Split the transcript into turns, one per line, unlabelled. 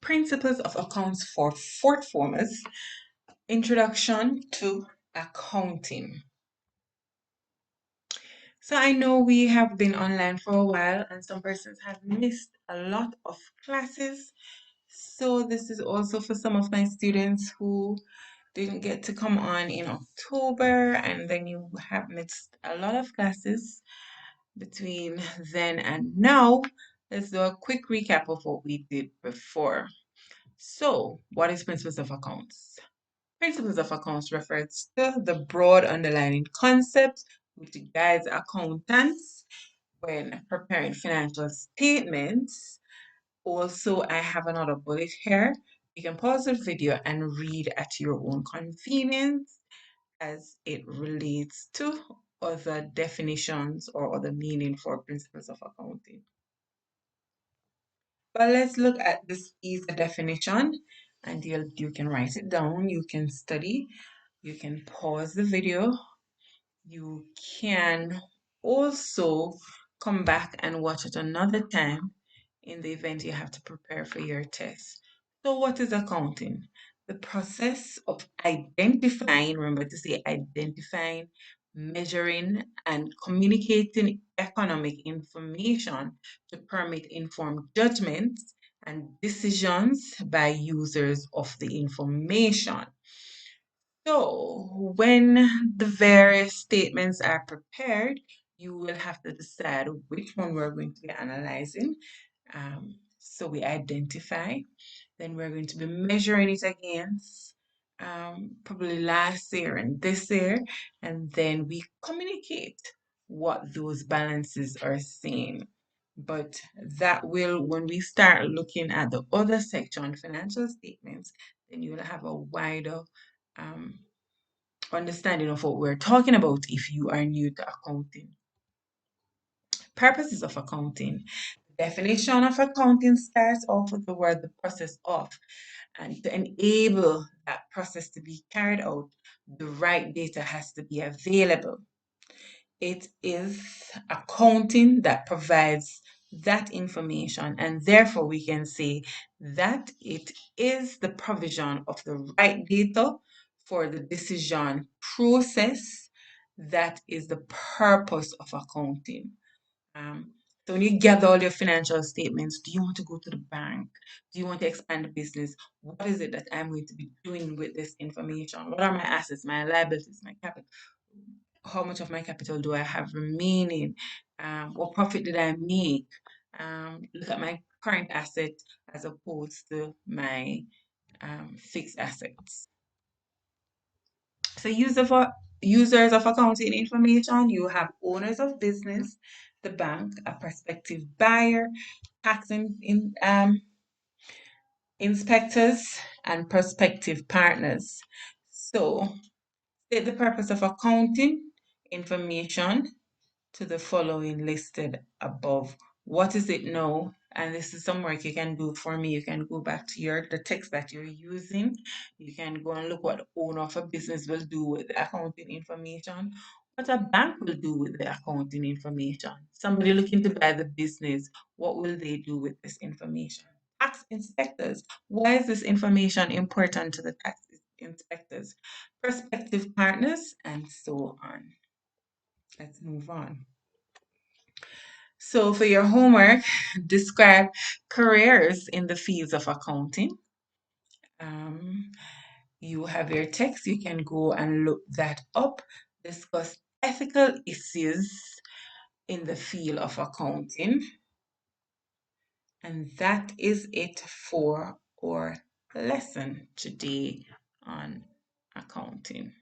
Principles of Accounts for Fourth Formers, Introduction to Accounting. So I know we have been online for a while and some persons have missed a lot of classes. So this is also for some of my students who didn't get to come on in October, and then you have missed a lot of classes between then and now. Let's do a quick recap of what we did before. So, what is Principles of Accounts? Principles of Accounts refers to the broad underlying concept which guides accountants when preparing financial statements. Also, I have another bullet here. You can pause the video and read at your own convenience as it relates to other definitions or other meaning for principles of accounting. But let's look at this easy definition, and you can write it down, you can study, you can pause the video, you can also come back and watch it another time in the event you have to prepare for your test. So what is accounting? The process of identifying, remember to say identifying, measuring, and communicating economic information to permit informed judgments and decisions by users of the information. So, when the various statements are prepared, you will have to decide which one we're going to be analyzing. So we identify, then we're going to be measuring it against probably last year and this year, and then we communicate what those balances are saying. But that will, when we start looking at the other section, financial statements, then you will have a wider um, understanding of what we're talking about if you are new to accounting. Purposes of accounting. The definition of accounting starts off with the word the process of, and to enable that process to be carried out, the right data has to be available. It is accounting that provides that information, and therefore we can say that it is the provision of the right data for the decision process that is the purpose of accounting. So when you gather all your financial statements, do you want to go to the bank? Do you want to expand the business? What is it that I'm going to be doing with this information? What are my assets, my liabilities, my capital? How much of my capital do I have remaining? What profit did I make? Look at my current asset as opposed to my fixed assets. So users of accounting information, you have owners of business, the bank, a prospective buyer, tax inspectors, and prospective partners. So state the purpose of accounting information to the following listed above. What is it now? And this is some work you can do for me. You can go back to the text that you're using. You can go and look what the owner of a business will do with the accounting information, what a bank will do with the accounting information. Somebody looking to buy the business, what will they do with this information? Tax inspectors, why is this information important to the tax inspectors? Prospective partners, and so on. Let's move on. So for your homework, describe careers in the fields of accounting. You have your text, you can go and look that up. Discuss ethical issues in the field of accounting. And that is it for our lesson today on accounting.